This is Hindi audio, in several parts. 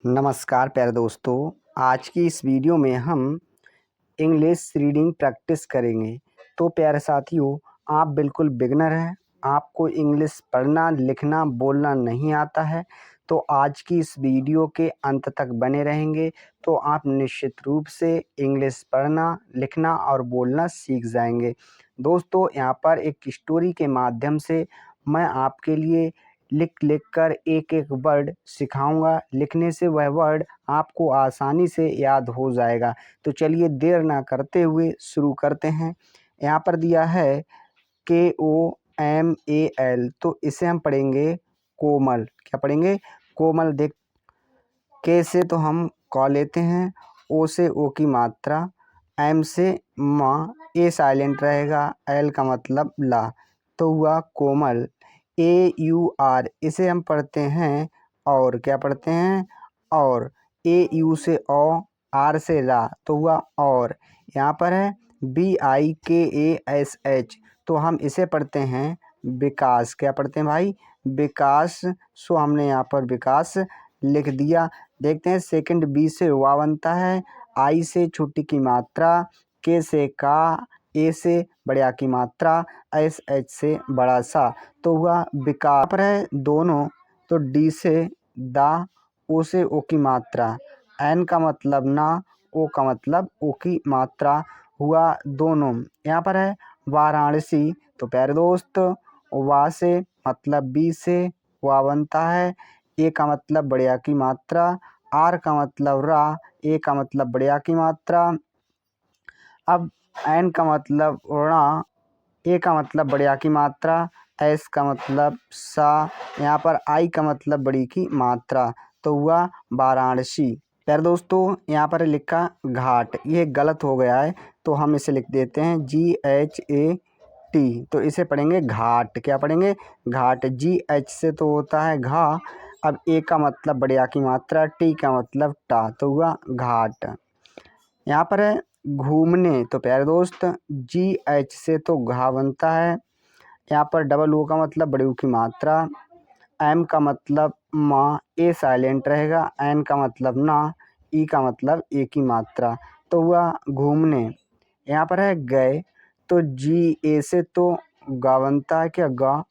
नमस्कार प्यारे दोस्तों। आज की इस वीडियो में हम इंग्लिश रीडिंग प्रैक्टिस करेंगे। तो प्यारे साथियों, आप बिल्कुल बिगिनर हैं, आपको इंग्लिश पढ़ना लिखना बोलना नहीं आता है, तो आज की इस वीडियो के अंत तक बने रहेंगे तो आप निश्चित रूप से इंग्लिश पढ़ना लिखना और बोलना सीख जाएंगे। दोस्तों, यहाँ पर एक स्टोरी के माध्यम से मैं आपके लिए लिख लिख कर एक एक वर्ड सिखाऊंगा। लिखने से वह वर्ड आपको आसानी से याद हो जाएगा। तो चलिए देर ना करते हुए शुरू करते हैं। यहाँ पर दिया है KOMAL, तो इसे हम पढ़ेंगे कोमल। क्या पढ़ेंगे? कोमल। देख, के से तो हम क लेते हैं, ओ से ओ की मात्रा, एम से माँ, ए साइलेंट रहेगा, एल का मतलब ला, तो हुआ कोमल। AUR, इसे हम पढ़ते हैं और। क्या पढ़ते हैं? और। AU से ओ, आर से रा, तो हुआ और। यहाँ पर है BIKASH, तो हम इसे पढ़ते हैं विकास। क्या पढ़ते हैं भाई? विकास। सो हमने यहाँ पर विकास लिख दिया। देखते हैं सेकंड। बी से वा बनता है, आई से छोटी की मात्रा, के से का, ए से बड़ा की मात्रा, SH से बड़ा सा, तो हुआ विकास। पर है दोनों, तो डी से दा, ओ से ओ की मात्रा, एन का मतलब ना, ओ का मतलब ओ की मात्रा, हुआ दोनों। यहाँ पर है वाराणसी, तो प्यारे दोस्त वा से मतलब बी से वा बनता है, ए का मतलब बढ़िया की मात्रा, आर का मतलब रा, ए का मतलब बढ़िया की मात्रा। अब एन का मतलब रा, ए का मतलब बढ़िया की मात्रा, एस का मतलब सा, यहाँ पर आई का मतलब बड़ी की मात्रा, तो हुआ वाराणसी। प्यारे दोस्तों, यहाँ पर लिखा घाट, ये गलत हो गया है, तो हम इसे लिख देते हैं GHAT, तो इसे पढ़ेंगे घाट। क्या पढ़ेंगे? घाट। GH से तो होता है घा, अब ए का मतलब बढ़िया की मात्रा, टी का मतलब टा, तो हुआ घाट। यहाँ पर है घूमने, तो प्यारे दोस्त GH से तो घा बनता है, यहाँ पर डबल ओ का मतलब बड़े ऊ की मात्रा, एम का मतलब माँ, ए साइलेंट रहेगा, एन का मतलब ना, ई का मतलब ए की मात्रा, तो हुआ घूमने। यहाँ पर है गए, तो GA से तो गा बनता है। क्या गा?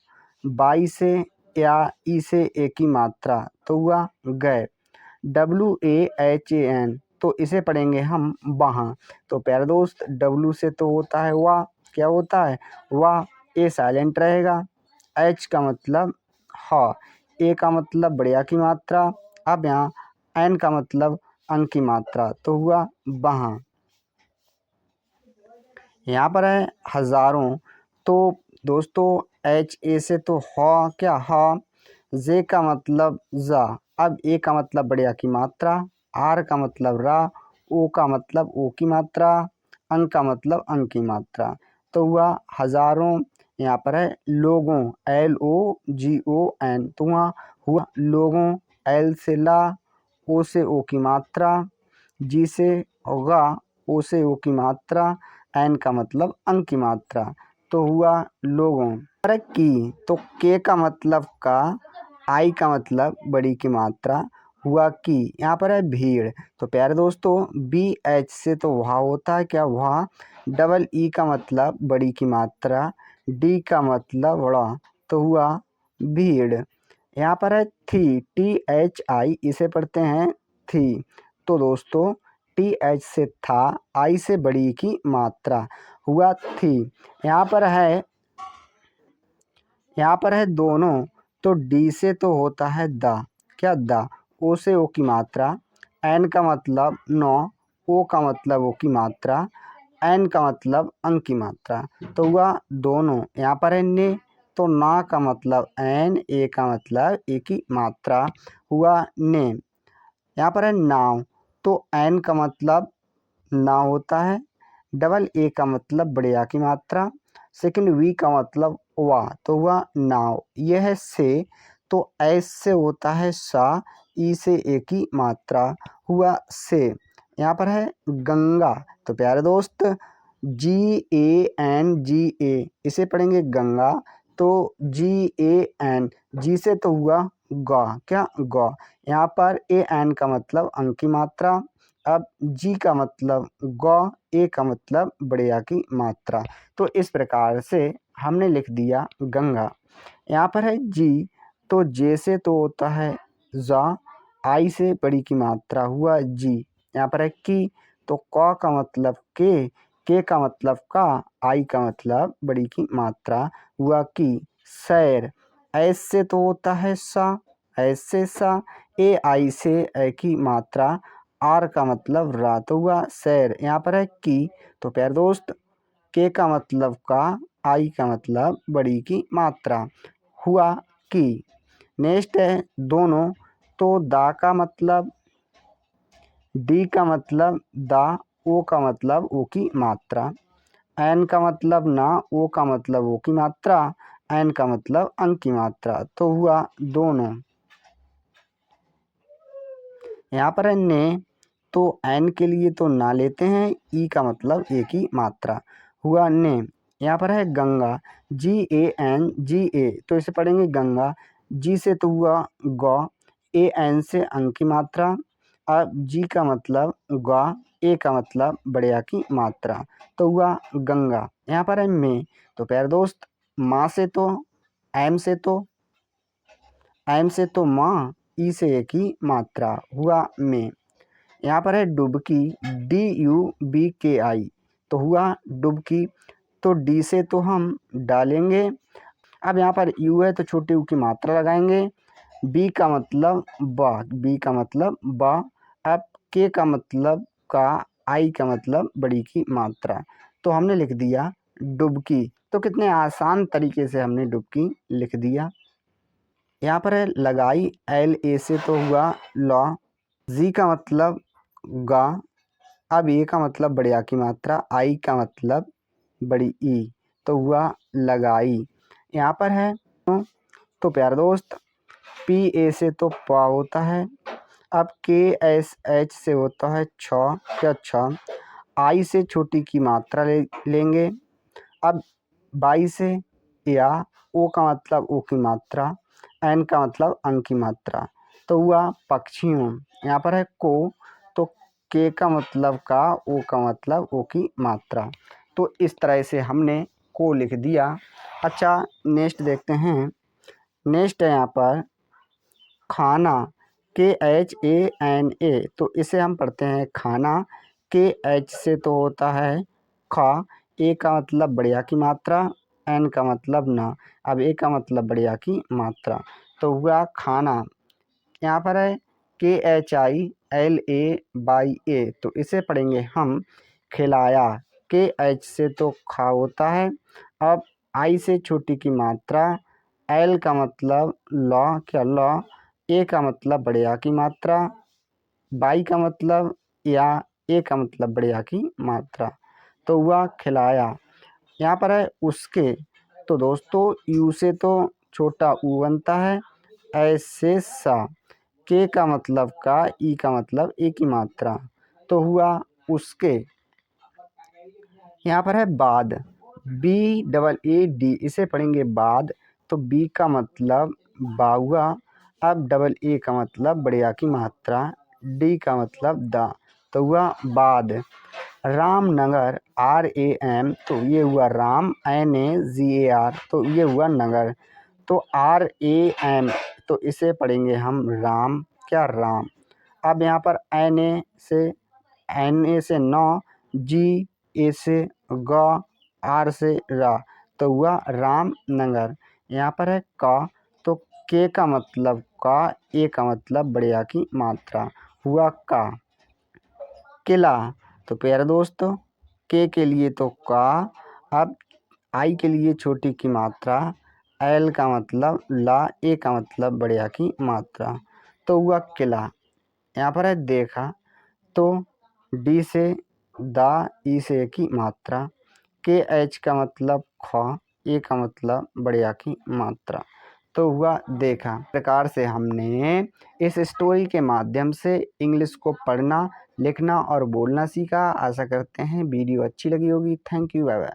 बाई से या ई से ए की मात्रा, तो हुआ गए। WAHAN, तो इसे पढ़ेंगे हम वहाँ। तो प्यारे दोस्त W से तो होता है वाह। क्या होता है? वाह। ए साइलेंट रहेगा, H का मतलब हा, ए का मतलब बढ़िया की मात्रा, अब यहाँ एन का मतलब अंक की मात्रा, तो हुआ वहाँ। यहाँ पर है हज़ारों, तो दोस्तों HA से तो हा। क्या हा? जे का मतलब जा, अब ए का मतलब बढ़िया की मात्रा, आर का मतलब रा, ओ का मतलब ओ की मात्रा, अंक का मतलब अंक की मात्रा, तो हुआ हज़ारों। यहाँ पर है लोगों, LOGON, तो वहाँ हुआ लोगों। एल से ला, ओ से ओ की मात्रा, जी से गा, ओ से ओ की मात्रा, एन का मतलब अंक की मात्रा, तो हुआ लोगों। फर्क की, तो के का मतलब का, आई का मतलब बड़ी की मात्रा, हुआ की। यहाँ पर है भीड़, तो प्यारे दोस्तों BH से तो वहाँ होता है। क्या? वहाँ। डबल ई का मतलब बड़ी की मात्रा, डी का मतलब बड़ा, तो हुआ भीड़। यहाँ पर है थी, THI, इसे पढ़ते हैं थी, तो दोस्तों TH से था, आई से बड़ी की मात्रा, हुआ थी। यहाँ पर है दोनों, तो डी से तो होता है दा। क्या? दा। ओ से ओ की मात्रा, एन का मतलब नौ, ओ का मतलब ओ की मात्रा, एन का मतलब अंक की मात्रा, तो हुआ दोनों। यहाँ पर है ने, तो ना का मतलब एन, ए का मतलब ए की मात्रा, हुआ ने। यहाँ पर है नाव, तो एन का मतलब ना होता है, डबल ए का मतलब बढ़िया की मात्रा, सेकंड वी का मतलब वाह, तो हुआ नाव। यह है से, तो एस से होता है सा, ई से ए की मात्रा, हुआ से। यहाँ पर है गंगा, तो प्यारे दोस्त GANGA, इसे पढ़ेंगे गंगा। तो GAN, जी से तो हुआ गा, क्या गा। यहाँ पर AN का मतलब अंक की मात्रा। अब जी का मतलब ग, ए का मतलब बढ़िया की मात्रा। तो इस प्रकार से हमने लिख दिया गंगा। यहाँ पर है जी, तो जे से तो होता है जा, आई से बड़ी की मात्रा हुआ जी। यहाँ पर है की, तो क का मतलब के का मतलब का, आई का मतलब बड़ी की मात्रा हुआ की। सैर, ऐस से तो होता है सा, ऐसे सा, ए आई से ए की मात्रा, आर का मतलब रात हुआ सैर। यहाँ पर है की, तो प्यारे दोस्त के का मतलब का, आई का मतलब बड़ी की मात्रा हुआ की। नेक्स्ट है दोनों, तो दा का मतलब, डी का मतलब दा, ओ का मतलब ओ की मात्रा, एन का मतलब ना, ओ का मतलब ओ की मात्रा, एन का मतलब अंक की मात्रा, तो हुआ दोनों। यहाँ पर है ने, तो एन के लिए तो ना लेते हैं, ई का मतलब ए की मात्रा हुआ ने। यहाँ पर है गंगा, GAN, GA, तो इसे पढ़ेंगे गंगा। जी से तो हुआ ग, AN से अंक की मात्रा। अब जी का मतलब ग, ए का मतलब बढ़िया की मात्रा, तो हुआ गंगा। यहाँ पर है में, तो प्यारे दोस्त माँ से तो, एम से तो माँ, ई से ए की मात्रा हुआ में। यहाँ पर है डुबकी, DUBKI, तो हुआ डुबकी। तो डी से तो हम डालेंगे। अब यहाँ पर यू है तो छोटे यू की मात्रा लगाएंगे। बी का मतलब ब, बी का मतलब ब। अब के का मतलब का, आई का मतलब बड़ी की मात्रा, तो हमने लिख दिया डुबकी। तो कितने आसान तरीके से हमने डुबकी लिख दिया। यहाँ पर है लगाई, LA से तो हुआ लॉ, जी का मतलब गा। अब ए का मतलब बढ़िया की मात्रा, आई का मतलब बड़ी ई, तो हुआ लगाई। यहाँ पर है तो प्यारे दोस्त PA से तो पा होता है। अब KSH से होता है छ, क्या छ। आई से छोटी की मात्रा लेंगे। अब बाई से या, ओ का मतलब ओ की मात्रा, एन का मतलब अंक की मात्रा, तो हुआ पक्षियों। यहाँ पर है को, तो के का मतलब का, ओ का मतलब ओ की मात्रा, तो इस तरह से हमने को लिख दिया। अच्छा नेक्स्ट देखते हैं। नेक्स्ट है यहाँ पर खाना, KHANA, तो इसे हम पढ़ते हैं खाना। KH से तो होता है खा, ए का मतलब बढ़िया की मात्रा, एन का मतलब ना। अब ए का मतलब बढ़िया की मात्रा, तो हुआ खाना। यहाँ पर है KHILAYA, तो इसे पढ़ेंगे हम खिलाया। KH से तो खा होता है। अब आई से छोटी की मात्रा, एल का मतलब लॉ, क्या लॉ। ए का मतलब बढ़िया की मात्रा, बाई का मतलब या, ए का मतलब बढ़िया की मात्रा, तो हुआ खिलाया। यहाँ पर है उसके, तो दोस्तों यू से तो छोटा ऊ बनता है, ऐसे सा, के का मतलब का, ई का मतलब ए की मात्रा, तो हुआ उसके। यहाँ पर है बाद, BAAD, इसे पढ़ेंगे बाद। तो बी का मतलब बा हुआ। अब डबल ए का मतलब बढ़िया की मात्रा, डी का मतलब दा, तो हुआ बाद। रामनगर, RAM, तो ये हुआ राम, NAGAR, तो ये हुआ नगर। तो RAM, तो इसे पढ़ेंगे हम राम, क्या राम। अब यहाँ पर NA से नौ, GA से ग, आर से रा, तो हुआ रामनगर। यहाँ पर है का, तो के का मतलब का, ए का मतलब बढ़िया की मात्रा, हुआ का। किला, तो प्यारे दोस्तों के लिए तो का। अब आई के लिए छोटी की मात्रा, एल का मतलब ला, ए का मतलब बढ़िया की मात्रा, तो हुआ किला। यहाँ पर है देखा, तो डी से दा, ई से की मात्रा, KH का मतलब ख, ए का मतलब बढ़िया की मात्रा, तो हुआ देखा। प्रकार से हमने इस स्टोरी के माध्यम से इंग्लिश को पढ़ना, लिखना और बोलना सीखा। आशा करते हैं वीडियो अच्छी लगी होगी। Thank you, bye bye.